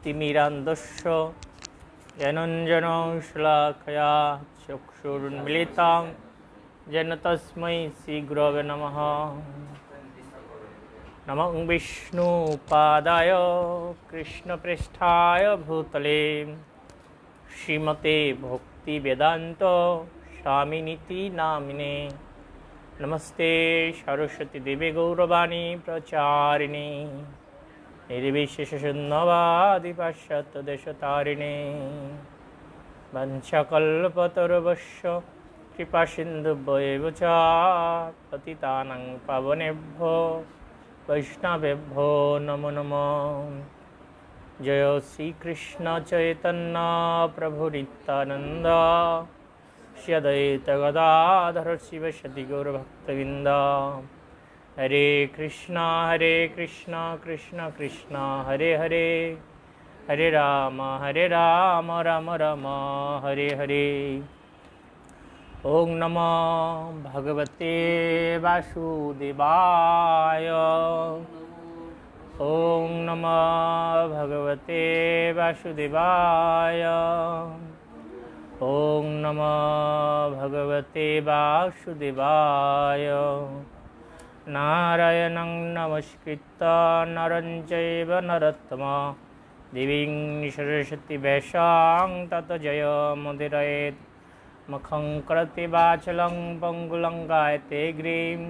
तिमिरान्धस्य ज्ञानाञ्जनशलाकया चक्षुरुन्मिलितं येन तस्मै श्रीगुरवे नमः। नमो विष्णुपादाय कृष्णप्रेष्ठाय भूतले श्रीमते भक्तिवेदान्त स्वामिनिति नामिने। नमस्ते सरस्वती देवी गौरवाणी प्रचारिणे निर्विशेषशून्यवादी पाश्चात्यदेशतारिणे। वंशकल्पतरुभ्यश्च कृपासिन्धुभ्येव च पतितानां पावनेभ्यो वैष्णवेभ्यो नमो नमः। जय श्री कृष्ण चैतन्य प्रभु नित्यानंद श्री अद्वैत गदाधर शिवसति गौरभक्तवृंद। हरे कृष्णा कृष्ण कृष्ण हरे हरे, हरे राम राम राम हरे हरे। ओं नमो भगवते वासुदेवाय। ओं नमो भगवते वासुदेवाय। ओं नमो भगवते वासुदेवाय। नारायणं नमस्कृत्य नरं चैव नरोत्तमं देवीं सरस्वतीं व्यासं ततो जयमुदीरयेत्। मुखं करोति वाचालं पङ्गुलं गायते गिरिं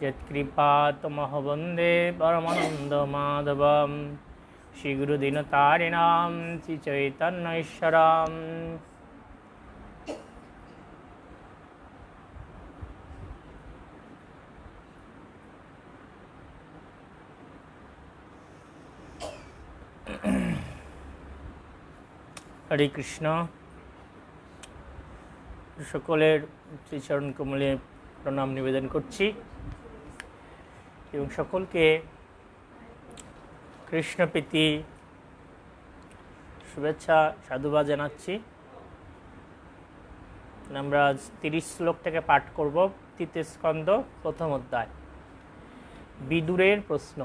यत्कृपातमहं वन्दे परमानन्दमाधवं। श्रीगुरुदीनतारिणां श्रीचैतन्येश्वरम्। हरे कृष्ण। सकलेर श्रीचरण कमले प्रणाम निवेदन करছি এবং সকলকে কৃষ্ণপ্রীতি শুভেচ্ছা সাধুবাদ জানাচ্ছি। আমরা আজ 30 শ্লোক থেকে পাঠ করব। তৃতীয় স্কন্ধ প্রথম অধ্যায়। বিদুরের প্রশ্ন।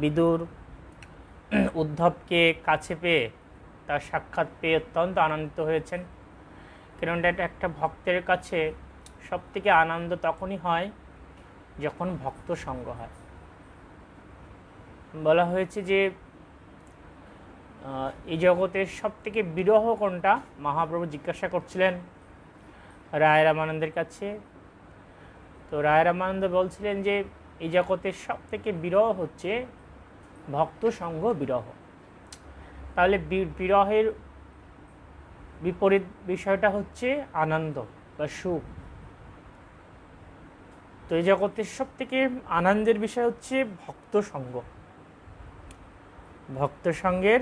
বিদুর উদ্ধবকে কাছে পেয়ে তার সাক্ষাৎ পেয়ে অত্যন্ত আনন্দিত হয়েছেন। কেননা এটা একটা ভক্তের কাছে সবথেকে আনন্দ তখনই হয় যখন ভক্ত সঙ্গ হয়। বলা হয়েছে যে এই জগতের সবথেকে বিরহ কোনটা, মহাপ্রভু জিজ্ঞাসা করছিলেন রায় রামানন্দের কাছে। তো রায় রামানন্দ বলছিলেন যে এই জগতের সবথেকে বিরহ হচ্ছে ভক্ত সঙ্গ বিরহ। তাহলে বিরহের বিপরীত বিষয়টা হচ্ছে আনন্দ বা সুখ। তো এই জগতের সবথেকে আনন্দের বিষয় হচ্ছে ভক্ত সঙ্গ, ভক্ত সঙ্গের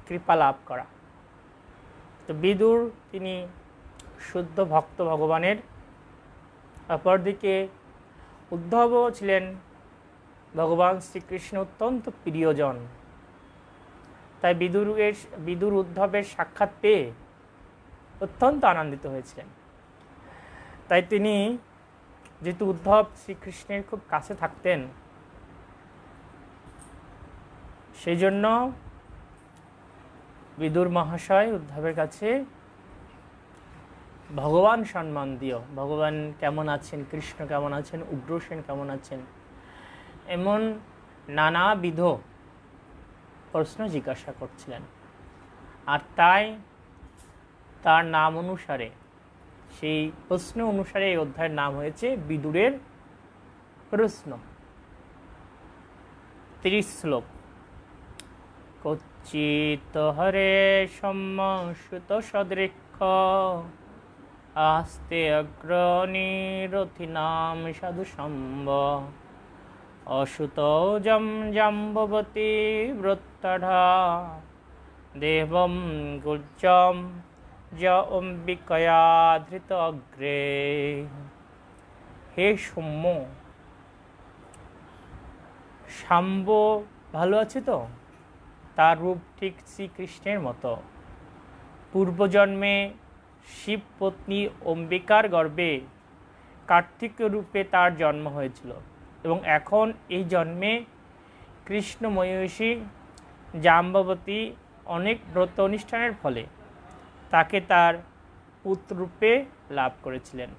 কৃপা লাভ করা। তো বিদুর তিনি শুদ্ধ ভক্ত ভগবানের। অপরদিকে উদ্ধবও ছিলেন ভগবান শ্রীকৃষ্ণ অত্যন্ত প্রিয়জন। তাই বিদুর উদ্ধবের সাক্ষাৎ পেয়ে অত্যন্ত আনন্দিত হয়েছিলেন। তাই তিনি যেহেতু উদ্ধব শ্রীকৃষ্ণের খুব কাছে থাকতেন, সেই জন্য বিদুর মহাশয় উদ্ধবের কাছে ভগবান সম্মান দিও, ভগবান কেমন আছেন, কৃষ্ণ কেমন আছেন, উগ্রসেন কেমন আছেন, এমন নানাবিধ প্রশ্ন জিজ্ঞাসা করছিলেন। আর তাই তার নাম অনুসারে, সেই প্রশ্ন অনুসারে এই অধ্যায়ের নাম হয়েছে বিদুরের প্রশ্ন। 30 শ্লোক। কচ্চিত হরে সম্মসুত সদৃক্ষ আস্তে অগ্রণীরথি নাম সাধু সম্ভ অসুত জাম্ববতী বৃত্তঢা দেবম গুজ্জম য অম্বিকয়া ধৃত অগ্রে। হে সৌম্য, শাম্ব ভালো আছে তো? তার রূপ ঠিক শ্রীকৃষ্ণের মতো। পূর্বজন্মে শিব পত্নী অম্বিকার গর্ভে কার্তিক রূপে তার জন্ম হয়েছিল এবং এখন এই জন্মে কৃষ্ণ মহিষী জাম্ববতী অনেক ব্রত অনুষ্ঠানের ফলে তাকে তার পুত্ররূপে লাভ করেছিলেন।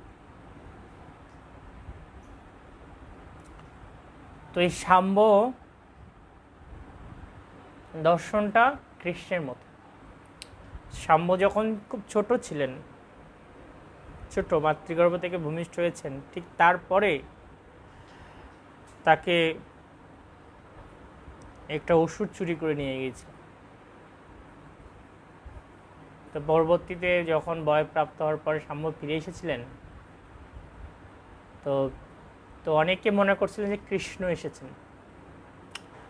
তো এই শাম্ব দর্শনটা কৃষ্ণের মতো। শাম্ব যখন খুব ছোট ছিলেন, ছোট মাতৃগর্ভ থেকে ভূমিষ্ঠ হয়েছেন, ঠিক তারপরে তাকে একটা ওষুধ চুরি করে নিয়ে গিয়েছে। তো পরবর্তীতে যখন বয়প্রাপ্ত হওয়ার পরে শাম্ব ফিরে এসেছিলেন, তো তো অনেকে মনে করছিলেন যে কৃষ্ণ এসেছেন।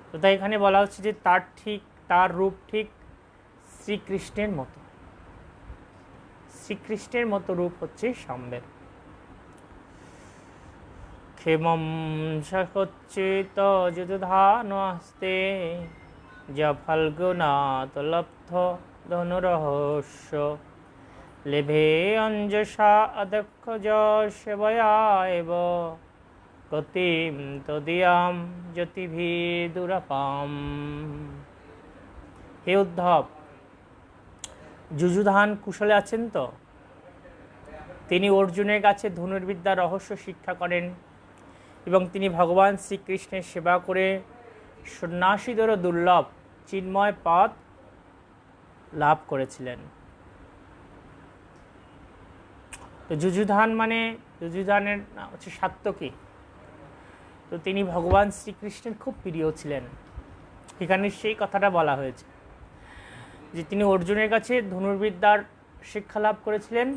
তো তাই এখানে বলা হচ্ছে যে তার রূপ ঠিক শ্রীকৃষ্ণের মতো। শ্রীকৃষ্ণের মতো রূপ হচ্ছে শাম্বের। ক্ষেমম সচ্চেত যুধান হস্তে যা ফাল্গুনাত লব্ধ ধনুরহস্য লেভে অঞ্জসা অদক্ষ সেবয়া এব গতিম তদিয়াম জ্যোতিভিদুরাপাম। হে উদ্ধব, যুযুধান কুশলে আছেন তো? তিনি অর্জুনের কাছে ধনুর্বিদ্যার রহস্য শিক্ষা করেন এবং তিনি ভগবান শ্রীকৃষ্ণের সেবা করে সন্ন্যাসীদেরও দুর্লভ চিন্ময় পদ লাভ করেছিলেন। তো যুযুধানের হচ্ছে সাত্যকী। তো তিনি ভগবান শ্রীকৃষ্ণের খুব প্রিয় ছিলেন। এখানে সেই কথাটা বলা হয়েছে যে তিনি অর্জুনের কাছে ধনুর্বিদ্যার শিক্ষা লাভ করেছিলেন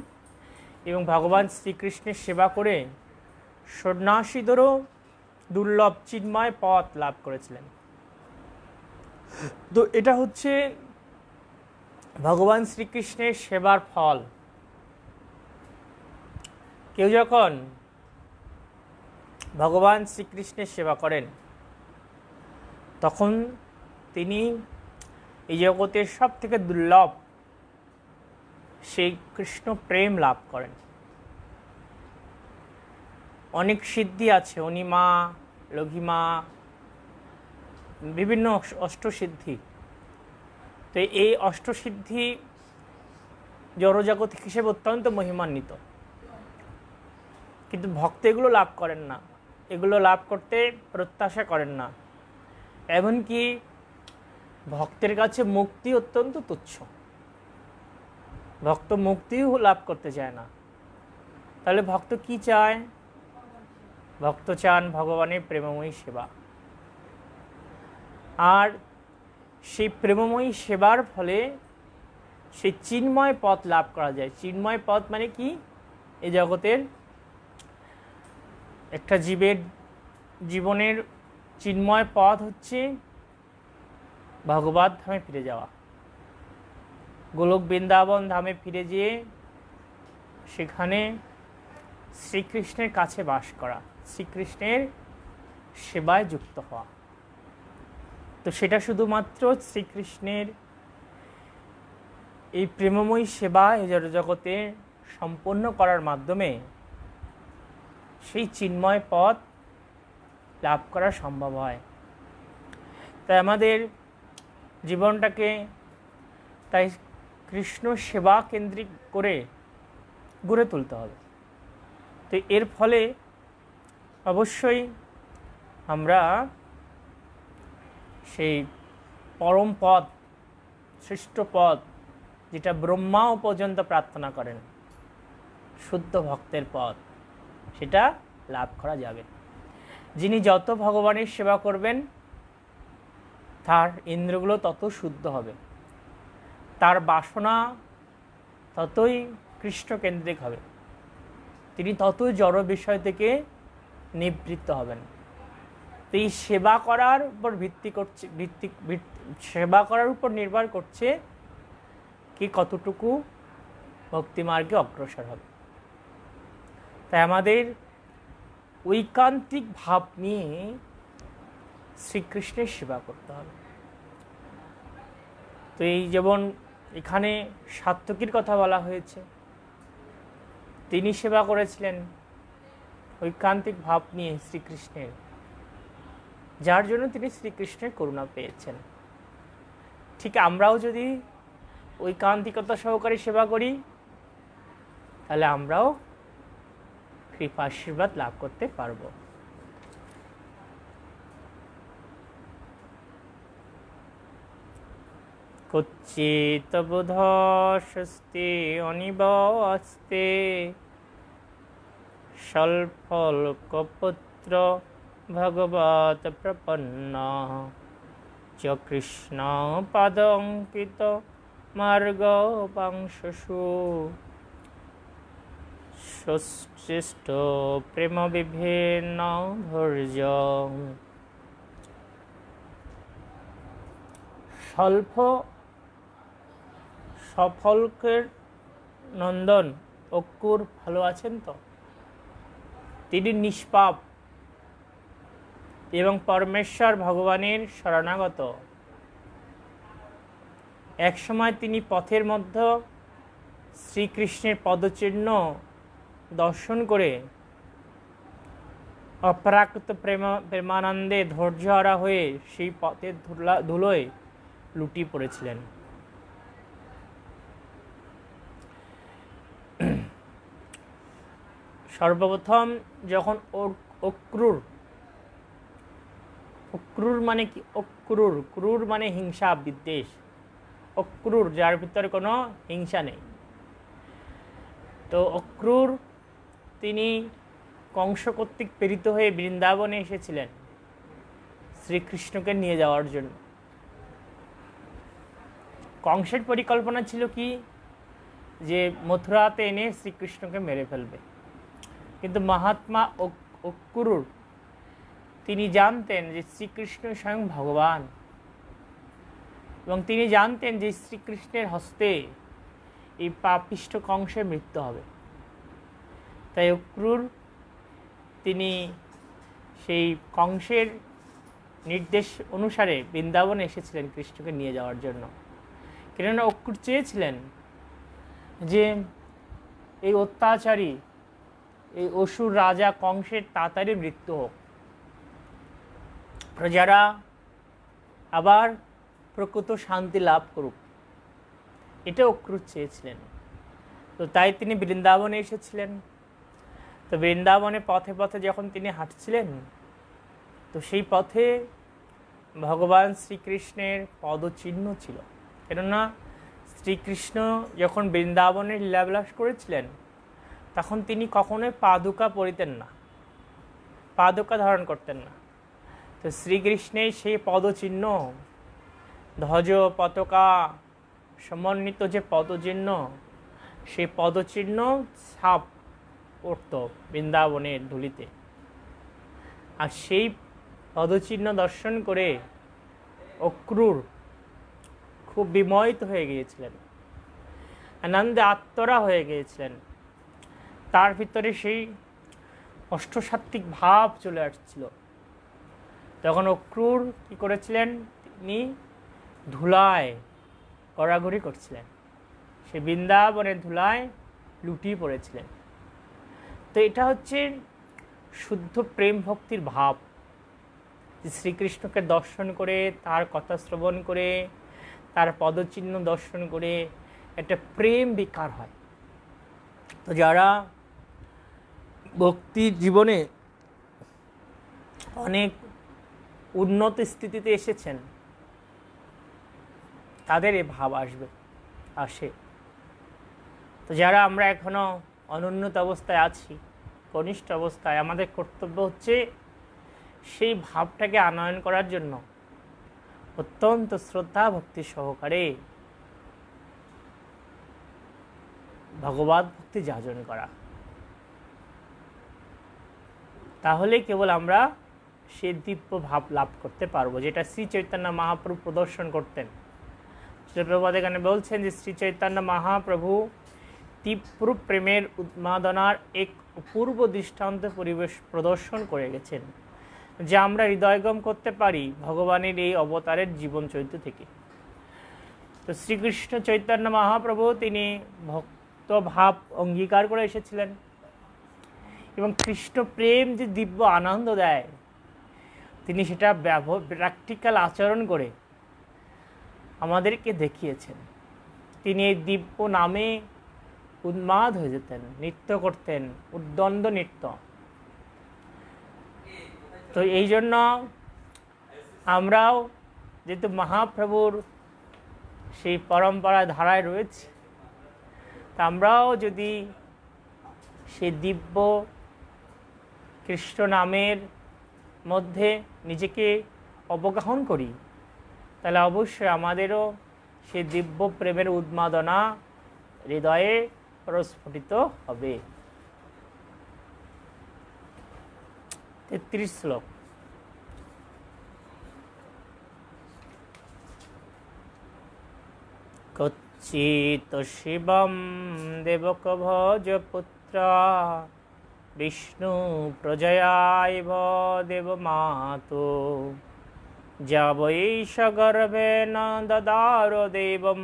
এবং ভগবান শ্রীকৃষ্ণের সেবা করে সন্ন্যাসীদেরও দুর্লভ চিন্ময় পথ লাভ করেছিলেন। তো এটা হচ্ছে ভগবান শ্রীকৃষ্ণের সেবার ফল। কেউ যখন ভগবান শ্রীকৃষ্ণের সেবা করেন তখন তিনি এই জগতের সব থেকে দুর্লভ সেই কৃষ্ণ প্রেম লাভ করেন। অনেক সিদ্ধি আছে, অনিমা, লঘিমা, বিভিন্ন অষ্টসিদ্ধি। তো এই অষ্টসিদ্ধি জড়জাগতিক হিসেবে অত্যন্ত মহিমান্বিত, কিন্তু ভক্ত এগুলো লাভ করেন না, এগুলো লাভ করতে প্রত্যাশা করেন না। এমনকি ভক্তের কাছে মুক্তি অত্যন্ত তুচ্ছ, ভক্ত মুক্তিও লাভ করতে চায় না। তাহলে ভক্ত কি চায়? ভক্ত চান ভগবানের প্রেমময়ী সেবা, আর সেই প্রেমময়ী সেবার ফলে সেই চিন্ময় পথ লাভ করা যায়। চিন্ময় পথ মানে কি? এই জগতের একটা জীবনের চিন্ময় পথ হচ্ছে ভগবত ধামে ফিরে যাওয়া, গোলক বৃন্দাবন ধামে ফিরে যেয়ে সেখানে শ্রীকৃষ্ণের কাছে বাস করা, শ্রীকৃষ্ণের সেবায় যুক্ত হওয়া। তো সেটা শুধুমাত্র শ্রীকৃষ্ণের এই প্রেমময়ী সেবা এই জগতে সম্পন্ন করার মাধ্যমে সেই চিন্ময় পথ লাভ করা সম্ভব হয়। তাই আমাদের জীবনটাকে তাই কৃষ্ণ সেবা কেন্দ্রিক করে গড়ে তুলতে হবে। তো এর ফলে অবশ্যই আমরা সেই পরম পদ, শ্রেষ্ঠ পদ, যেটা ব্রহ্মাও পর্যন্ত প্রার্থনা করেন, শুদ্ধ ভক্তের পদ, সেটা লাভ করা যাবে। যিনি যত ভগবানের সেবা করবেন তার ইন্দ্রিয়গুলো তত শুদ্ধ হবে, তার বাসনা ততই কৃষ্ণকেন্দ্রিক হবে, তিনি ততই জড় বিষয় থেকে নিবৃত্ত হবেন। তো এই সেবা করার উপর সেবা করার উপর নির্ভর করছে কি কতটুকু ভক্তিমার্গে অগ্রসর হবে। তাই আমাদের ঐকান্তিক ভাব নিয়ে শ্রীকৃষ্ণের সেবা করতে হবে। তো এই যেমন এখানে সাত্যকীর কথা বলা হয়েছে, তিনি সেবা করেছিলেন ঐকান্তিক ভাব নিয়ে শ্রীকৃষ্ণের, যার জন্য তিনি শ্রীকৃষ্ণের করুণা পেয়েছেন। ঠিক আমরাও যদি ঐকান্তিকতা সহকারে সেবা করি, তাহলে আমরাও কৃপা আশীর্বাদ লাভ করতে পারব। কুচ্চিত বুধ স্বস্তি অনিবাস্তে স্বল্পলোকপুত্র ভগবত প্রপন্ন চ কৃষ্ণ পাদঙ্কিত মার্গ পাংশসু সুষ্ঠিষ্ট প্রেম বিভিন্ন ধৈর্য। স্বল্প সফলকের নন্দন অক্কুর ভালো আছেন তো? তিনি নিষ্পাপ এবং পরমেশ্বর ভগবানের শরণাগত। একসময় তিনি পথের মধ্যে শ্রীকৃষ্ণের পদচিহ্ন দর্শন করে অপ্রাকৃত প্রেমানন্দে ধৈর্যহারা হয়ে সেই পথের ধুলোয় লুটিয়ে পড়েছিলেন। সর্বপ্রথম যখন অক্রূর মানে কি? ক্রূর মানে হিংসা বিদ্বেষ। অক্রূর যার ভিতরে কোনো হিংসা নেই। তো অক্রূর তিনি কংস কর্তৃক প্রেরিত হয়ে বৃন্দাবনে এসেছিলেন শ্রীকৃষ্ণকে নিয়ে যাওয়ার জন্য। কংসের পরিকল্পনা ছিল কি, যে মথুরাতে এনে শ্রীকৃষ্ণকে মেরে ফেলবে। কিন্তু মহাত্মা অক্রূর তিনি জানতেন যে শ্রীকৃষ্ণ স্বয়ং ভগবান, এবং তিনি জানতেন যে শ্রীকৃষ্ণের হস্তে এই পাপিষ্ঠ কংসের মৃত্যু হবে। তাই অক্রূর তিনি সেই কংসের নির্দেশ অনুসারে বৃন্দাবনে এসেছিলেন কৃষ্ণকে নিয়ে যাওয়ার জন্য। কেননা অক্রূর চেয়েছিলেন যে এই অত্যাচারী, এই অসুর রাজা কংসের তাড়াতাড়ি মৃত্যু হোক, প্রজারা আবার প্রকৃত শান্তি লাভ করুক, এটা অক্রূর চেয়েছিলেন। তো তাই তিনি বৃন্দাবনে এসেছিলেন। তো বৃন্দাবনে পথে পথে যখন তিনি হাঁটছিলেন, তো সেই পথে ভগবান শ্রীকৃষ্ণের পদচিহ্ন ছিল। কেননা শ্রীকৃষ্ণ যখন বৃন্দাবনে লীলাবিলাস করেছিলেন, তখন তিনি কখনোই পাদুকা পরিতেন না, পাদুকা ধারণ করতেন না। তো শ্রীকৃষ্ণের সেই পদচিহ্ন, ধ্বজ পতাকা সমন্বিত যে পদচিহ্ন, সেই পদচিহ্ন ছাপ পড়ত বৃন্দাবনের ধুলিতে। আর সেই পদচিহ্ন দর্শন করে অক্রূর খুব বিমোহিত হয়ে গিয়েছিলেন, আনন্দে আত্মরা হয়ে গিয়েছিলেন। তার ভিতরে সেই অষ্টসাত্ত্বিক ভাব চলে আসছিল। তখন অক্রূর কি করেছিলেন, তিনি ধুলায় গড়াগড়ি করছিলেন, সে বৃন্দাবনের ধুলায় লুটিয়ে পড়েছিলেন। তো এটা হচ্ছে শুদ্ধ প্রেম ভক্তির ভাব, যে শ্রীকৃষ্ণকে দর্শন করে, তার কথা শ্রবণ করে, তার পদচিহ্ন দর্শন করে একটা প্রেম বিকার হয়। তো যারা ভক্তির জীবনে অনেক উন্নত স্থিতিতে এসেছেন, তাদের এ ভাব আসে। তো যারা আমরা এখনো অনুন্নত অবস্থায় আছি, কনিষ্ঠ অবস্থায়, আমাদের কর্তব্য হচ্ছে সেই ভাবটাকে আনয়ন করার জন্য অত্যন্ত শ্রদ্ধা ভক্তি সহকারে ভগবত ভক্তি যাজন করা। তাহলে কেবল আমরা সে দিব্য ভাব লাভ করতে পারবো, যেটা শ্রী চৈতন্য মহাপ্রভু প্রদর্শন করতেন। প্রভুপাদ এখানে বলছেন যে শ্রী চৈতন্য মহাপ্রভু তীব্র প্রেমের উন্মাদনার এক অপূর্ব দৃষ্টান্ত পরিবেশ প্রদর্শন করে গেছেন, যা আমরা হৃদয়গম করতে পারি ভগবানের এই অবতারের জীবন চরিত্র থেকে। তো শ্রীকৃষ্ণ চৈতন্য মহাপ্রভু তিনি ভক্ত ভাব অঙ্গীকার করে এসেছিলেন, এবং কৃষ্ণ প্রেম যে দিব্য আনন্দ দেয়, তিনি সেটা প্র্যাকটিক্যাল আচরণ করে আমাদেরকে দেখিয়েছেন। তিনি এই দিব্য নামে উন্মাদ হয়ে যেতেন, নৃত্য করতেন, উদ্দণ্ড নৃত্য। তো এই জন্য আমরাও যেহেতু মহাপ্রভুর সেই পরম্পরা ধারায় রয়েছে, তা আমরাও যদি সেই দিব্য কৃষ্ণ নামের মধ্যে নিজেকে অবগাহন করি, তাহলে অবশ্যই আমাদেরও সেই দিব্য প্রেমের উন্মাদনা হৃদয়ে প্রস্ফুটিত হবে। 33 শ্লোক। কচ্চিৎ শিবম দেবক ভজ পুত্র বিষ্ণু প্রজয়াইব দেব মাতো যাবৈষ গর্ভেণ দদার দেবম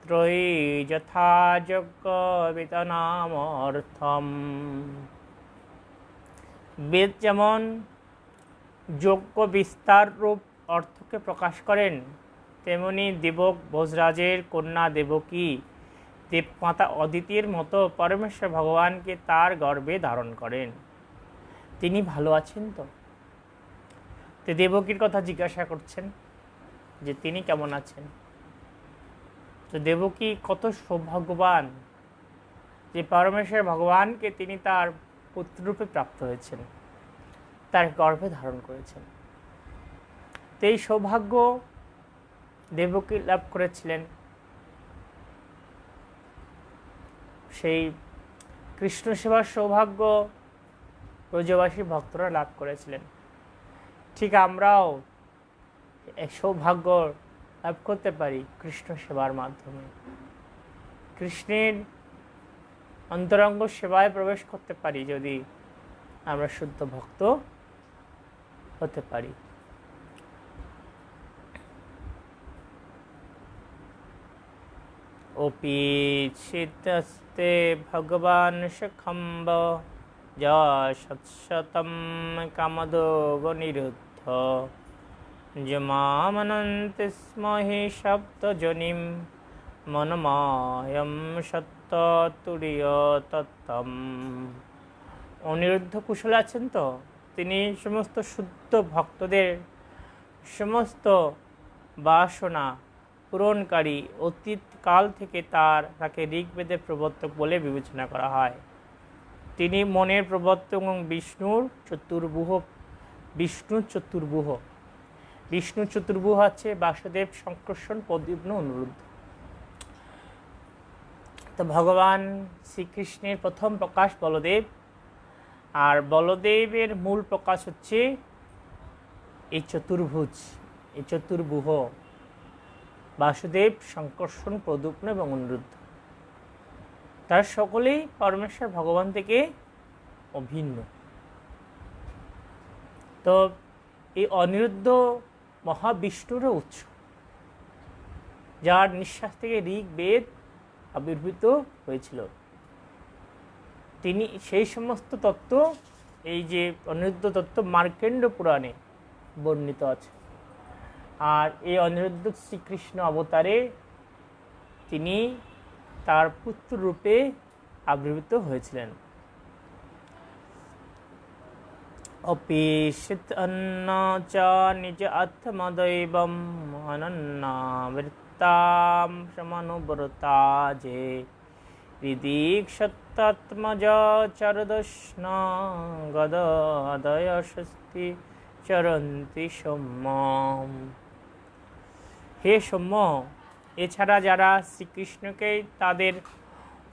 ত্রয়ী যথা যজ্ঞ বিতনামর্থম। বেদ যেমন যজ্ঞ বিস্তার রূপ অর্থকে প্রকাশ করেন, তেমনি দেবক ভোজরাজের কন্যা দেবকী দেবমাতা অদিতির মতো পরমেশ্বর ভগবানকে তার গর্ভে ধারণ করেন। তিনি ভালো আছেন তো? দেবকীর কথা জিজ্ঞাসা করছেন যে তিনি কেমন আছেন। তো দেবকী কত সৌভাগ্যবান যে পরমেশ্বর ভগবানকে তিনি তার পুত্ররূপে প্রাপ্ত হয়েছেন, তার গর্ভে ধারণ করেছেন। তো এই সৌভাগ্য দেবকী লাভ করেছিলেন, সেই কৃষ্ণ সেবার সৌভাগ্য ব্রজবাসী ভক্তরা লাভ করেছিলেন। ঠিক আমরাও এক সৌভাগ্য লাভ করতে পারি কৃষ্ণ সেবার মাধ্যমে। কৃষ্ণের অন্তরঙ্গ সেবায় প্রবেশ করতে পারি যদি আমরা শুদ্ধ ভক্ত হতে পারি। ওপি চিত্তস্তে ভগবান সখম্ব যা সৎশতম কামদোগ নিরুদ্ধ যমামনন্তি স্ম হি সপ্তজনিম মনমায়ম সত্য তুরীয় তত্ত্বম। অনিরুদ্ধ কুশল আছেন তো? তিনি সমস্ত শুদ্ধ ভক্তদের সমস্ত বাসনা পূরণকারী, অতীত কাল থেকে তাকে ঋগ্বেদের প্রবর্তক বলে বিবেচনা করা হয়। তিনি মনের প্রবর্তক এবং বিষ্ণুর চতুর্ভুহ আছে বাসুদেব, সংকর্ষণ, প্রদ্যুম্ন, অনিরুদ্ধ। তো ভগবান শ্রীকৃষ্ণের প্রথম প্রকাশ বলদেব, আর বলদেবের মূল প্রকাশ হচ্ছে এই চতুর্ভুহ বাসুদেব, সংকর্ষণ, প্রদ্যুম্ন এবং অনিরুদ্ধ। তারা সকলেই পরমেশ্বর ভগবান থেকে অভিন্ন। তো এই অনিরুদ্ধ মহাবিষ্ণুরও উৎস, যার নিঃশ্বাস থেকে ঋগ্বেদ আবির্ভূত হয়েছিল। তিনি সেই সমস্ত তত্ত্ব, এই যে অনিরুদ্ধ তত্ত্ব মার্কেন্ড পুরাণে বর্ণিত আছে। আর এই অনিরুদ্ধ শ্রীকৃষ্ণ অবতারে তিনি তার পুত্র রূপে আবির্ভূত হয়েছিলেন। অপিশিত অন্ন চ নিজ আত্মদৈবম অনন্যাবৃত্তাম সমানুব্রতা যে হৃদীক্ষত্মজ চরদশ্ন গদদয় স্বস্তি চরন্তি সৌম্য। হে সৌম্য, এছাড়া যারা শ্রীকৃষ্ণকে তাদের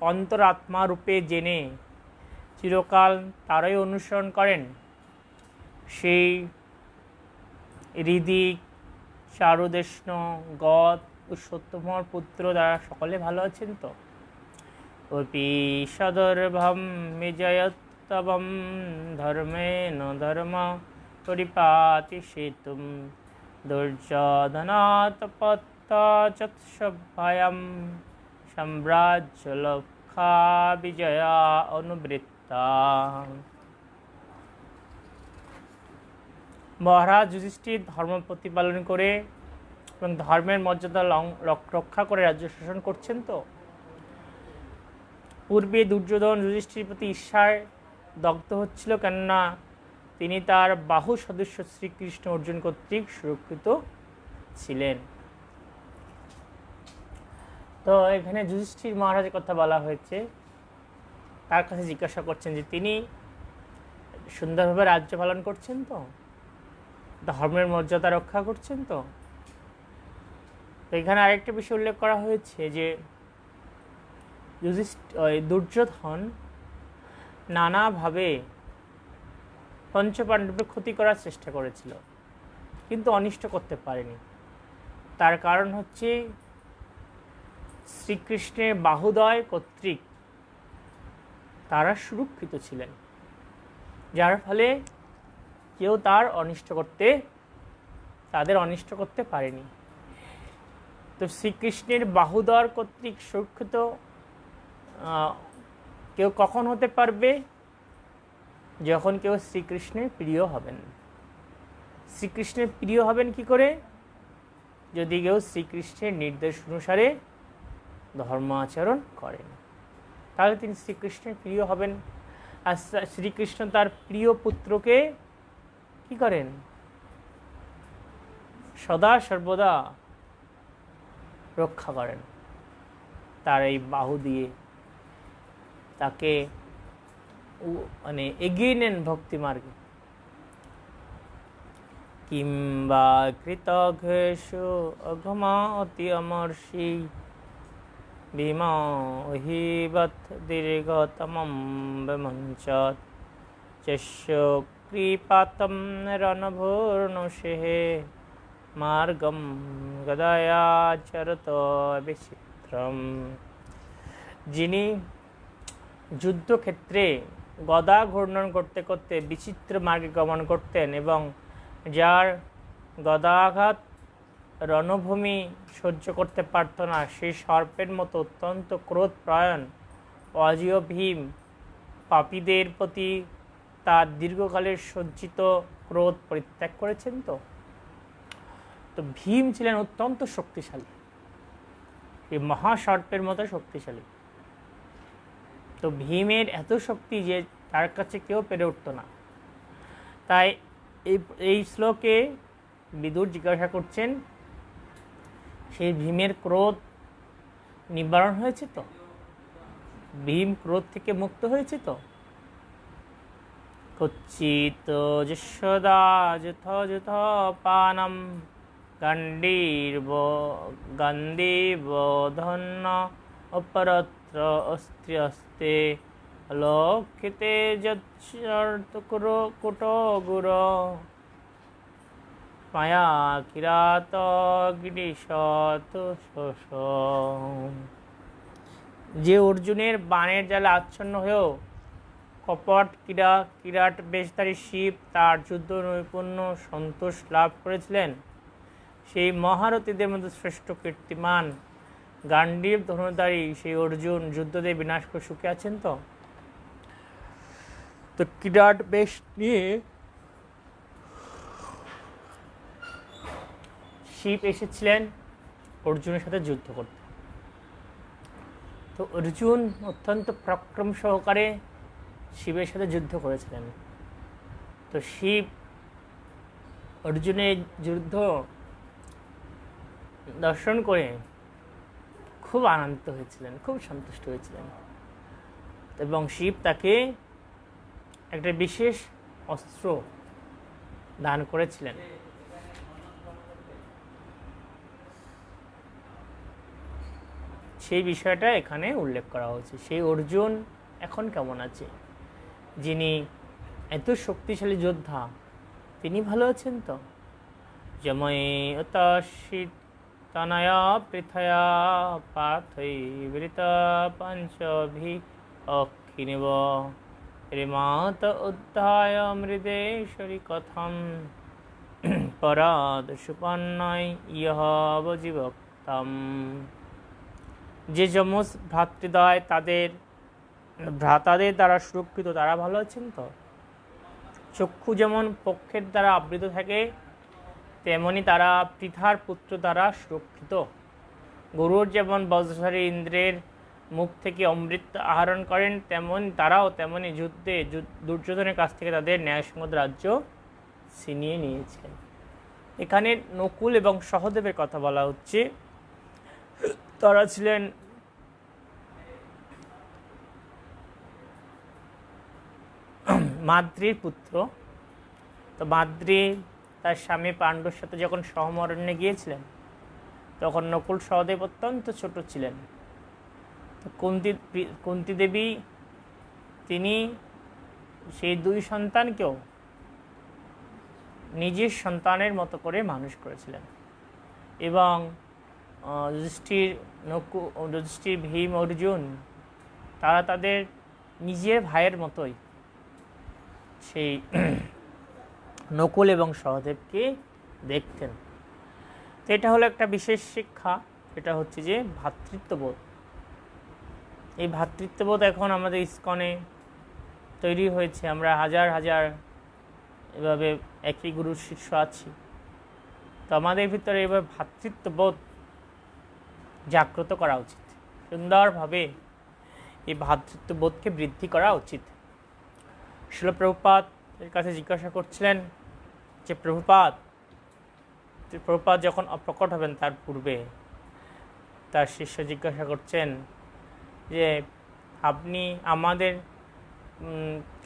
অন্তরাত্মা রূপে জেনে চিরকাল তারাই অনুসরণ করেন, সেই ঋদিক, চারুদেষ্ণ, গদ ও সত্যমর পুত্র দ্বারা সকলে ভালো আছেন তো? অপি সদর্ভম বিজয়ত্তবম ধর্মেণ ধর্ম পরিপাতি সেতুম দুর্যোধনাৎপত্তচৎসভ্যয়ম সাম্রাজ্যলক্ষা বিজয়া অনুবৃত্তা। মহারাজ যুধিষ্ঠির ধর্ম প্রতিপালন করে এবং ধর্মের মর্যাদা রক্ষা করে রাজ্য শাসন করছেন। তো পূর্বে দুর্যোধন যুধিষ্ঠির প্রতি ঈর্ষায় দগ্ধ হচ্ছিল, কেননা তিনি তার বাহু সদস্য শ্রীকৃষ্ণ অর্জুন কর্তৃক সুরক্ষিত ছিলেন। তো এখানে যুধিষ্ঠির মহারাজের কথা বলা হয়েছে। তার কাছে জিজ্ঞাসা করছেন যে তিনি সুন্দরভাবে রাজ্য পালন করছেন, তো ধর্মের মর্যাদা রক্ষা করছেন। তো এখানে আরেকটা বিষয় উল্লেখ করা হয়েছে যে দুর্যোধন নানাভাবে পঞ্চপাণ্ডবের ক্ষতি করার চেষ্টা করেছিল, কিন্তু অনিষ্ট করতে পারেনি। তার কারণ হচ্ছে শ্রীকৃষ্ণের বাহুদয় কর্তৃক তারা সুরক্ষিত ছিলেন, যার ফলে কেউ তাদের অনিষ্ট করতে পারেনি। তো শ্রীকৃষ্ণের বাহুদয় কর্তৃক সুরক্ষিত কেউ কখন হতে পারবে? যখন কেউ শ্রীকৃষ্ণের প্রিয় হবেন। শ্রীকৃষ্ণের প্রিয় হবেন কি করে? যদি কেউ শ্রীকৃষ্ণের নির্দেশ অনুসারে ধর্ম আচরণ করেন, তাহলে তিনি শ্রীকৃষ্ণের প্রিয় হবেন। আর শ্রীকৃষ্ণ তার প্রিয় পুত্রকে কি করেন? সদা সর্বদা রক্ষা করেন। তার এই বাহু দিয়ে তাকে এগিয়ে নেন ভক্তি মার্গে। কিংবা কৃতঘ্নেষু অঘমাতি অমর্ষি ভীমহিবৎ দীর্ঘতমম বিমঞ্চৎ যস্য কৃপাতম রণভূর্ণুষেহে মার্গম গদায়া চরত বিচিত্রম। যিনি যুদ্ধক্ষেত্রে গদা ঘূর্ণন করতে করতে বিচিত্র মার্গে গমন করতেন এবং যার গদাঘাত রণভূমি সহ্য করতে পারত না, সেই সর্পের মতো অত্যন্ত ক্রোধপ্রয়ণ অজেয় ভীম পাপীদের প্রতি তার দীর্ঘকালের সঞ্চিত ক্রোধ পরিত্যাগ করেছেন। তো ভীম ছিলেন অত্যন্ত শক্তিশালী, এই মহাসর্পের মতো শক্তিশালী। তো ভীমের এত শক্তি যে তার কাছে কেউ পেরে উঠত না। তাই এই শ্লোকে বিদুর জিজ্ঞাসা করছেন, সেই ভীমের ক্রোধ নিবারণ হয়েছে তো? ভীম ক্রোধ থেকে মুক্ত হয়েছে তো? কচ্চিত যশোদা যথ পানম গান্ডীবধন্য অপরত্র অস্ত্রে লোকিতে কুটো গুর মায়া কিরাত গিরিশত। যে অর্জুনের বাণের জালে আচ্ছন্ন হয়েও কপট কিরাট বেশধারী শিব তার যুদ্ধ নৈপুণ্য সন্তোষ লাভ করেছিলেন, সেই মহারথীদের মধ্যে শ্রেষ্ঠ কীর্তিমান গান্ডীব ধনুধারী সেই অর্জুন যুদ্ধতে বিনাশ করে সুখে আছেন। তো কিরাট বেশ নিয়ে শিব এসেছিলেন অর্জুনের সাথে যুদ্ধ করতে। তো অর্জুন অত্যন্ত পরাক্রম সহকারে শিবের সাথে যুদ্ধ করেছিলেন। তো শিব অর্জুনের যুদ্ধ দর্শন করে খুব আনন্দিত হয়েছিলেন, খুব সন্তুষ্ট হয়েছিলেন এবং শিব তাকে একটা বিশেষ অস্ত্র দান করেছিলেন। সেই বিষয়টা এখানে উল্লেখ করা হয়েছে। সেই অর্জুন এখন কেমন আছে? যিনি এত শক্তিশালী যোদ্ধা, তিনি ভালো আছেন তো? যময়তশিত তনয়া পৃথয়া পার্থৈবৃত পঞ্চভি অক্ষিনিব রিমাত উদ্ধায় মৃদেশ্বরী কথম পরাদ সুপন্নয় ইহ জীবক্তম। যে যমজ ভ্রাতৃদ্বয় তাদের ভ্রাতাদের দ্বারা সুরক্ষিত, তারা ভালো আছেন তো? চক্ষু যেমন পক্ষের দ্বারা আবৃত থাকে, তেমনি তারা পৃথার পুত্র দ্বারা সুরক্ষিত। গরুর যেমন বজ্রধারী ইন্দ্রের মুখ থেকে অমৃত আহরণ করেন, তেমনি যুদ্ধে দুর্যোধনের কাছ থেকে তাদের ন্যায়সঙ্গত রাজ্য ছিনিয়ে নিয়েছেন। এখানে নকুল এবং সহদেবের কথা বলা হচ্ছে। তারা ছিলেন মাদ্রীর পুত্র। তো মাদ্রী তার স্বামী পাণ্ডুর সাথে যখন সহমরণে গিয়েছিলেন, তখন নকুল সহদেব অত্যন্ত ছোট ছিলেন। তো কুন্তী দেবী তিনি সেই দুই সন্তানকেও নিজের সন্তানের মতো করে মানুষ করেছিলেন, এবং যুধিষ্ঠির, ভীম, অর্জুন তারা তাদের নিজের ভাইয়ের মতোই সেই নকুল এবং সহদেবকে দেখতেন। তো এটা হলো একটা বিশেষ শিক্ষা, এটা হচ্ছে যে ভ্রাতৃত্ববোধ। এই ভ্রাতৃত্ববোধ এখন আমাদের ইসকনে তৈরি হয়েছে। আমরা হাজার হাজার এভাবে একই গুরুর শিষ্য আছি। তো আমাদের ভিতরে এভাবে ভ্রাতৃত্ববোধ জাগ্রত করা উচিত। সুন্দরভাবে এই ভ্রাতৃত্ববোধকে বৃদ্ধি করা উচিত। শিল প্রভুপাদ এর কাছে জিজ্ঞাসা করছিলেন যে প্রভুপাদ যখন অপ্রকট হবেন তার পূর্বে তার শিষ্য জিজ্ঞাসা করছেন যে আপনি আমাদের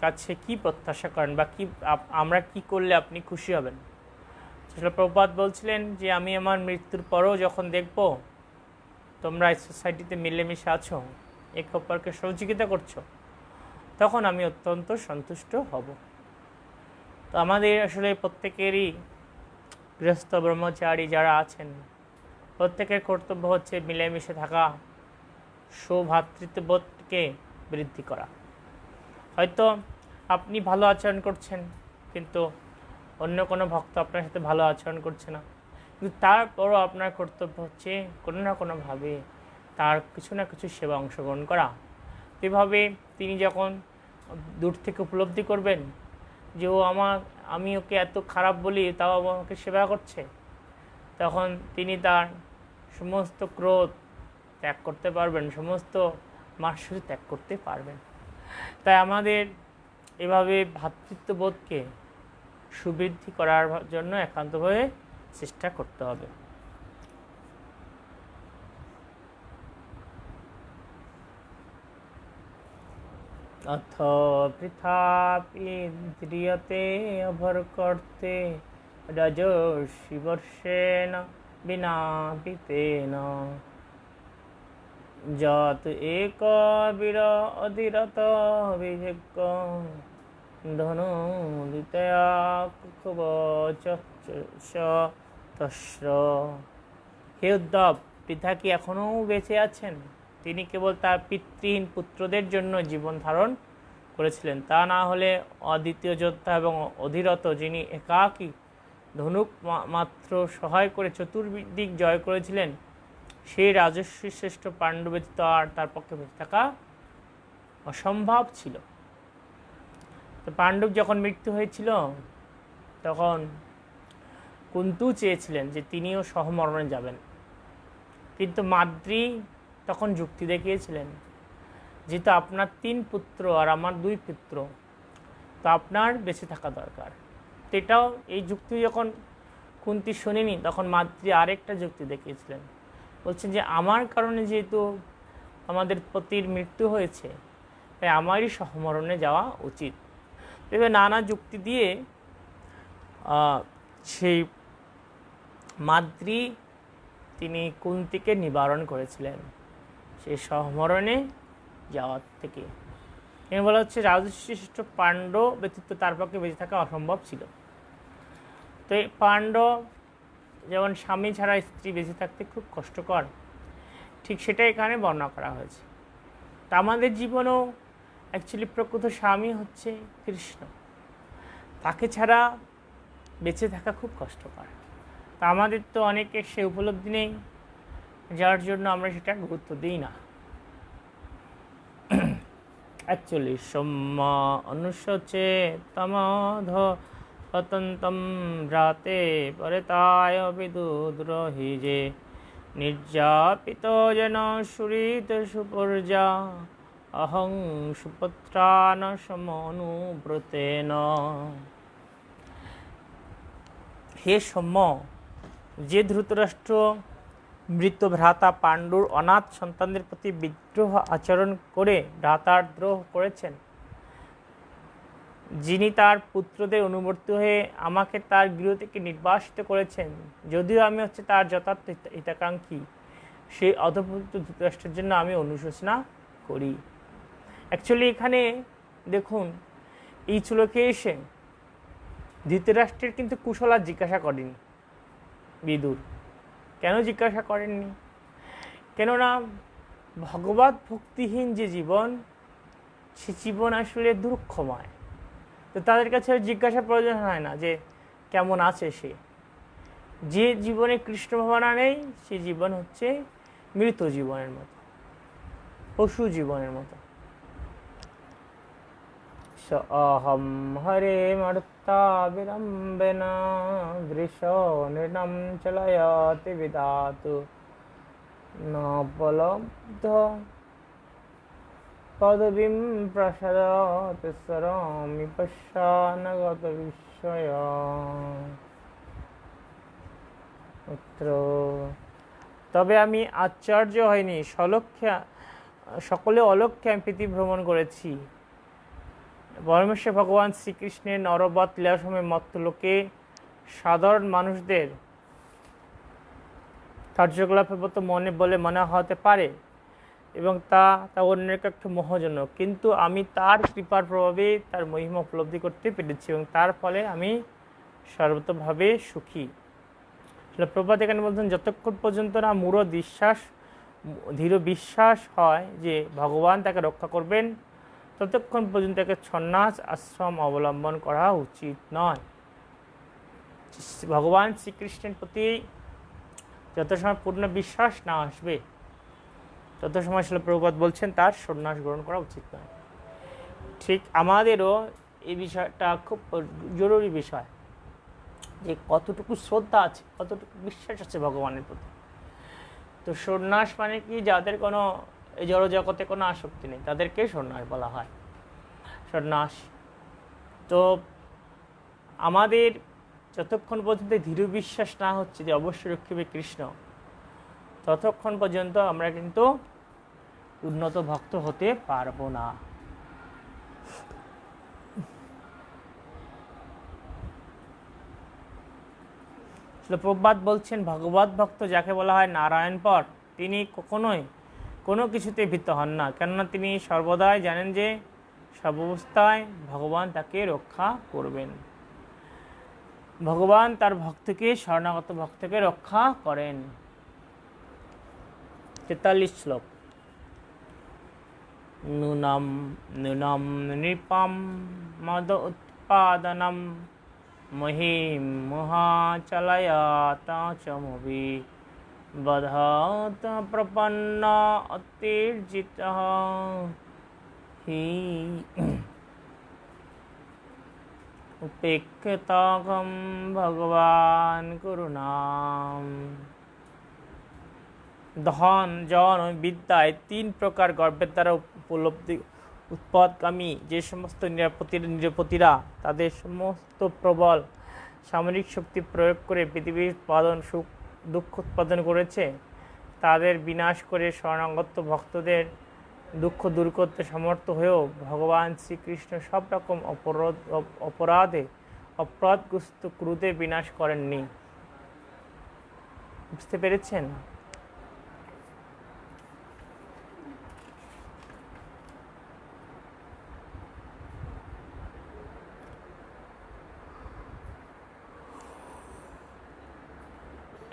কাছে কি প্রত্যাশা করেন, বা কি আমরা কি করলে আপনি খুশি হবেন। শিল প্রভুপাদ বলছিলেন যে আমি আমার মৃত্যুর পরেও যখন দেখব তোমরা এই সোসাইটিতে মিলেমিশে আছো, একে অপরকে সহযোগিতা করছো, তখন আমি অত্যন্ত সন্তুষ্ট হব। তো আমাদের আসলে প্রত্যেকেরই, গৃহস্থ ব্রহ্মচারী যারা আছেন, প্রত্যেকের কর্তব্য হচ্ছে মিলেমিশে থাকা, সৌভ্রাতৃত্ববোধকে বৃদ্ধি করা। হয়তো আপনি ভালো আচরণ করছেন, কিন্তু অন্য কোনো ভক্ত আপনার সাথে ভালো আচরণ করছে না, কিন্তু তারপরও আপনার কর্তব্য হচ্ছে কোনো না কোনোভাবে তার কিছু না কিছু সেবা অংশগ্রহণ করা। এভাবে তিনি যখন দূর থেকে উপলব্ধি করবেন যে আমি ওকে এত খারাপ বলি তাও আমাকে সেবা করছে, তখন তিনি তার সমস্ত ক্রোধ ত্যাগ করতে পারবেন, সমস্ত মাৎসর্য ত্যাগ করতে পারবেন। তাই আমাদের এভাবে ভ্রাতৃত্ববোধকে সুবৃদ্ধি করার জন্য একান্তভাবে চেষ্টা করতে হবে। অথ পৃথাপি দ্রিয়তে অভরকর্তে রজস্বি বর্ষেণ বিনা পিতেন যত এক বীর অধিরত বিযজ্ঞ ধনু দিতয়া কুকবচস্র। হে উদ্ধব, পৃথা কি এখনও বেঁচে আছেন? তিনি কেবল তার পিতৃহীন পুত্রদের জন্য জীবন ধারণ করেছিলেন। তা না হলে অদ্বিতীয় যোদ্ধা এবং অধিরত, যিনি একাকী ধনুক মাত্র সহায় করে চতুর্দিক জয় করেছিলেন, সেই রাজস্বী শ্রেষ্ঠ পাণ্ডু ব্যতীত আর তার পক্ষে বেঁচে থাকা অসম্ভব ছিল। তো পাণ্ডব যখন মৃত্যু হয়েছিল তখন কুন্তু চেয়েছিলেন যে তিনিও সহমরণে যাবেন, কিন্তু মাদ্রী তখন যুক্তি দেখিয়েছিলেন যেহেতু আপনার 3 পুত্র আর আমার 2 পুত্র, তো আপনার বেঁচে থাকা দরকার। তো এটাও, এই যুক্তি যখন কুন্তী শোনেনি, তখন মাদ্রী আরেকটা যুক্তি দেখিয়েছিলেন, বলছেন যে আমার কারণে যেহেতু আমাদের পতির মৃত্যু হয়েছে, তাই আমারই সহমরণে যাওয়া উচিত। তবে নানা যুক্তি দিয়ে সেই মাদ্রী তিনি কুন্তীকে নিবারণ করেছিলেন সেই সহমরণে যাওয়ার থেকে। এখানে বলা হচ্ছে রাজশ্রেষ্ঠ পাণ্ডব ব্যতীত তার পক্ষে বেঁচে থাকা অসম্ভব ছিল। তো এই পাণ্ডব যেমন স্বামী ছাড়া স্ত্রী বেঁচে থাকতে খুব কষ্টকর, ঠিক সেটা এখানে বর্ণনা করা হয়েছে। তা আমাদের জীবনেও অ্যাকচুয়ালি প্রকৃত স্বামী হচ্ছে কৃষ্ণ, তাকে ছাড়া বেঁচে থাকা খুব কষ্টকর। তা আমাদের তো অনেকের সে উপলব্ধি নেই, যার জন্য আমরা সেটা গুরুত্ব দিই না। 41 সম্য অনুশোচে তমধ পতন্তম ভ্রাতে পরেতায় বিদুদ্রোহি যে নির্যাপিত যেন সুরিত সুপর্যা অহং সুপুত্রান সমনুব্রতেন। হে সৌম্য, যে ধৃতরাষ্ট্র মৃত ভ্রাতা পাণ্ডুর অনাথ সন্তানদের প্রতি বিদ্রোহ আচরণ করে ভ্রাতার দ্রোহ করেছেন, যিনি তার পুত্রদের অনুবর্তী হয়ে আমাকে তার গৃহ থেকে নির্বাসিত করেছেন, যদিও আমি তার যথার্থ হিতাকাঙ্ক্ষী, সেই অধঃপতিত ধৃতরাষ্ট্রের জন্য আমি অনুশোচনা করি। অ্যাকচুয়ালি এখানে দেখুন, এই শ্লোকে এসে ধৃতরাষ্ট্রের কিন্তু কুশল আর জিজ্ঞাসা করেনি বিদুর। কেন জিজ্ঞাসা করেননি? কেননা ভগবত ভক্তিহীন যে জীবন, সে জীবন আসলে দুঃখময়। তো তাদের কাছে জিজ্ঞাসা প্রয়োজন হয় না যে কেমন আছে সে। যে জীবনে কৃষ্ণ ভাবনা নেই, সে জীবন হচ্ছে মৃত জীবনের মতো, পশু জীবনের মতো। স অহম হরে মর্তা বিলম্বেন বৃষ নৃণম চলয়তি বিধাতু নপলব্ধ পদবীম প্রসাদত সরমি পশ্যানগত বিস্ময়। তবে আমি আশ্চর্য হয়নি, সকলে অলক্ষ্যে আমি পৃথিবী ভ্রমণ করেছি। পরমেশ্বর ভগবান শ্রীকৃষ্ণের নরবৎ লীলার সময় মত্তলোকে সাধারণ মানুষদের কার্যকলাপের মতো মনে হতে পারে এবং তা অন্যের কাছে মোহজনক, কিন্তু আমি তার কৃপার প্রভাবে তার মহিমা উপলব্ধি করতে পেরেছি এবং তার ফলে আমি সর্বতভাবে সুখী। প্রভুপাদ এখানে বলছেন, যতক্ষণ পর্যন্ত না দৃঢ় বিশ্বাস হয় যে ভগবান তাকে রক্ষা করবেন, ততক্ষণ পর্যন্ত তাকে সন্ন্যাস আশ্রম অবলম্বন করা উচিত নয়। ভগবান শ্রীকৃষ্ণের প্রতি যত সময় পূর্ণ বিশ্বাস না আসবে, তত সময় শিল প্রভুপাদ বলছেন তার সন্ন্যাস গ্রহণ করা উচিত নয়। ঠিক আমাদেরও এই বিষয়টা খুব জরুরি বিষয়, যে কতটুকু শ্রদ্ধা আছে, কতটুকু বিশ্বাস আছে ভগবানের প্রতি। তো সন্ন্যাস মানে কি, যাদের কোনো জড়জগতে কোনো আসক্তি নেই, তাদেরকে সন্ন্যাস বলা হয়, সন্ন্যাস। তো আমাদের যতক্ষণ পর্যন্ত দৃঢ় বিশ্বাস না হচ্ছে যে অবশ্যই রক্ষিবে কৃষ্ণ, ততক্ষণ পর্যন্ত আমরা কিন্তু উন্নত ভক্ত হতে পারবো না। প্রভুপাদ বলছেন, ভগবত ভক্ত যাকে বলা হয় নারায়ণ পর, তিনি কখনোই কোনো কিছুতে ভীত হন না, কেননা তিনি সর্বদাই জানেন যে সর্বাবস্থায় ভগবান তাকে রক্ষা করবেন। ভগবান তার ভক্তকে, শরণাগত ভক্তকে রক্ষা করেন। 43 শ্লোক। নূনম নূনম নৃপম মদ উৎপাদনম মহিম মহাচলয়াতা চমুভি বধাত প্রপন্ন অতির্জিতঃ হি উপেক্ষিতং ভগবান করুণাম। ধন, জন ও বিদ্যায় 3 প্রকার গর্বের দ্বারা উপলব্ধি উৎপাদকামী যে সমস্ত নিরপতিরা তাদের সমস্ত প্রবল সামরিক শক্তি প্রয়োগ করে পৃথিবীর সুখ দুঃখ উৎপাদন করেছে, তাদের বিনাশ করে শরণাগত ভক্তদের দুঃখ দূর করতে সমর্থ হয়েও ভগবান শ্রীকৃষ্ণ সব রকম অপরাধগ্রস্ত ক্রুদের বিনাশ করেননি। বুঝতে পেরেছেন?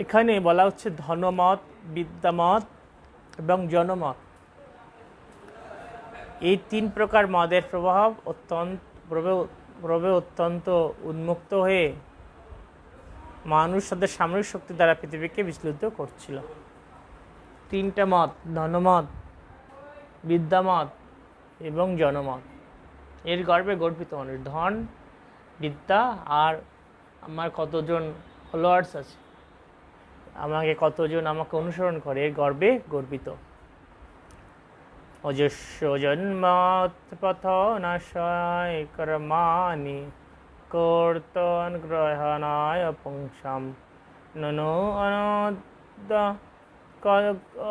এখানে বলা হচ্ছে ধনমত, বিদ্যামত এবং জনমত, এই 3 প্রকার মদের প্রভাব অত্যন্ত উন্মুক্ত হয়ে মানুষ তাদের সামরিক শক্তি দ্বারা পৃথিবীকে বিচলিত করছিল। 3টা মত, ধনমত, বিদ্যামত এবং জনমত, এর গর্বে গর্বিত মানুষ, ধন বিদ্যা আর আমার কতজন ফলোয়ার্স আছে, আমাকে কতজন আমাকে অনুসরণ করে, এর গর্বে গর্বিত। অজস্র জন্মাৎ পথ নাশায় কর্মাণি কর্তন গ্রহণায় পুংসাম ননো অনদ্য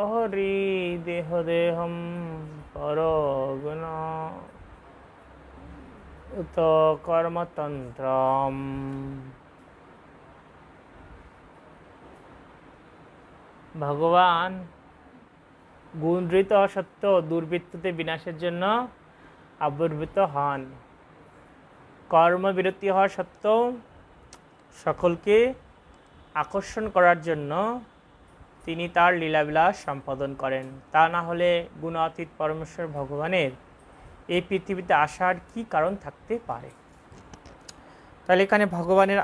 হরি দেহ দেহম পরগুণ উত কর্মতন্ত্রম। ভগবান গুণঋত সত্য দুর্বৃত্ততে বিনাশের জন্য আবির্ভূত হন। কর্মবিরতি হওয়া সত্ত্বেও সকলকে আকর্ষণ করার জন্য তিনি তার লীলাবিলাস সম্পাদন করেন। তা না হলে গুণাতীত পরমেশ্বর ভগবানের এই পৃথিবীতে আসার কি কারণ থাকতে পারে? তাহলে এখানে ভগবানের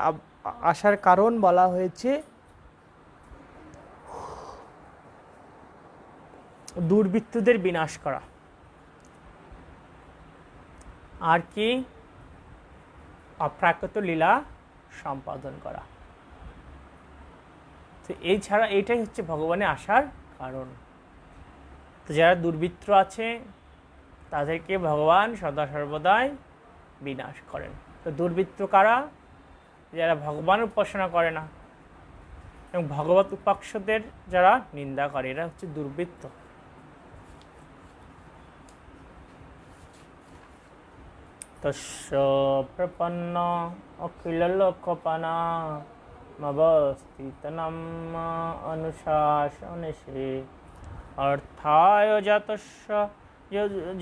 আসার কারণ বলা হয়েছে দুর্বৃত্তদের বিনাশ করা। আর কি? অপ্রাকৃত লীলা সম্পাদন করা। তো এই ছাড়া এইটাই হচ্ছে ভগবানের আসার কারণ। তো যারা দুর্বৃত্ত আছে তাদেরকে ভগবান সদা সর্বদাই বিনাশ করেন। তো দুর্বৃত্ত কারা? যারা ভগবান উপাসনা করে না এবং ভগবত উপাস্যদের যারা নিন্দা করে, এরা হচ্ছে দুর্বৃত্ত। তস্য প্রপন্ন অখিল লোকপানা মবস্থিতনম অনুশাসনেশে অর্থায় জাতস্য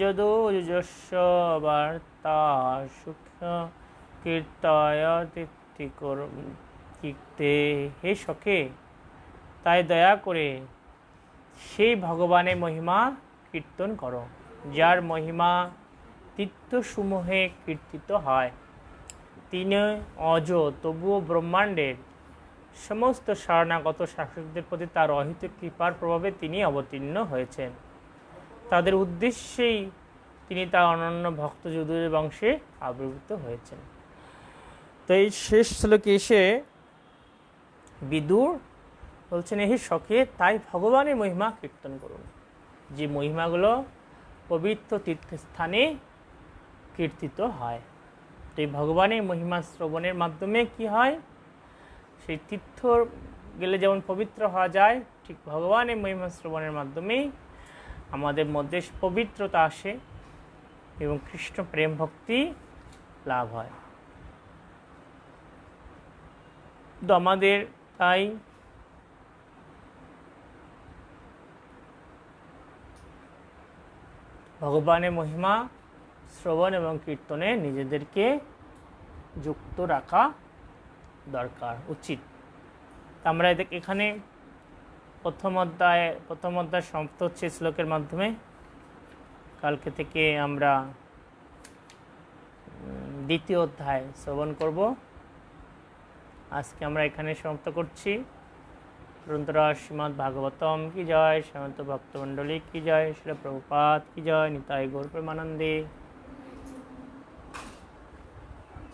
যদুযস্য বার্তা সুখ্য কীর্তয় তিক্তে। হে সখে, তাই দয়া করে সেই ভগবানের মহিমা কীর্তন করো, যার মহিমা তীর্থসমূহে কীর্তিত হয়। তিনি অজ, তবুও ব্রহ্মাণ্ডের সমস্ত শরণাগত শাসকদের প্রতি তার অহিত কৃপার প্রভাবে তিনি অবতীর্ণ হয়েছেন। তাদের উদ্দেশ্যেই তিনি তার অনন্য ভক্ত যদুর বংশে আবির্ভূত হয়েছেন। তো এই শেষ শ্লোকে এসে বিদুর বলছেন, হে সখে, তাই ভগবানের মহিমা কীর্তন করুন, যে মহিমাগুলো পবিত্র তীর্থস্থানে কীর্তিত হয়। তো এই ভগবানের মহিমা শ্রবণের মাধ্যমে কি হয়? সেই তীর্থ গেলে যেমন পবিত্র হওয়া যায়, ঠিক ভগবানের মহিমা শ্রবণের মাধ্যমেই আমাদের মধ্যে পবিত্রতা আসে এবং কৃষ্ণ প্রেম ভক্তি লাভ হয়। তো আমাদের তাই ভগবানের মহিমা শ্রবণ এবং কীর্তনে নিজেদেরকে যুক্ত রাখা দরকার, উচিত। আমরা এখানে প্রথম অধ্যায় সমাপ্ত হচ্ছে শ্লোকের মাধ্যমে। কালকে থেকে আমরা দ্বিতীয় অধ্যায় শ্রবণ করব। আজকে আমরা এখানে সমাপ্ত করছি। গ্রন্থরা শ্রীমদ্ ভাগবতম কি জয়, শ্রীমন্ত ভক্তমণ্ডলী কি জয়, শ্রী প্রভুপাদ কি জয়, নিতাই গৌর প্রেমানন্দে।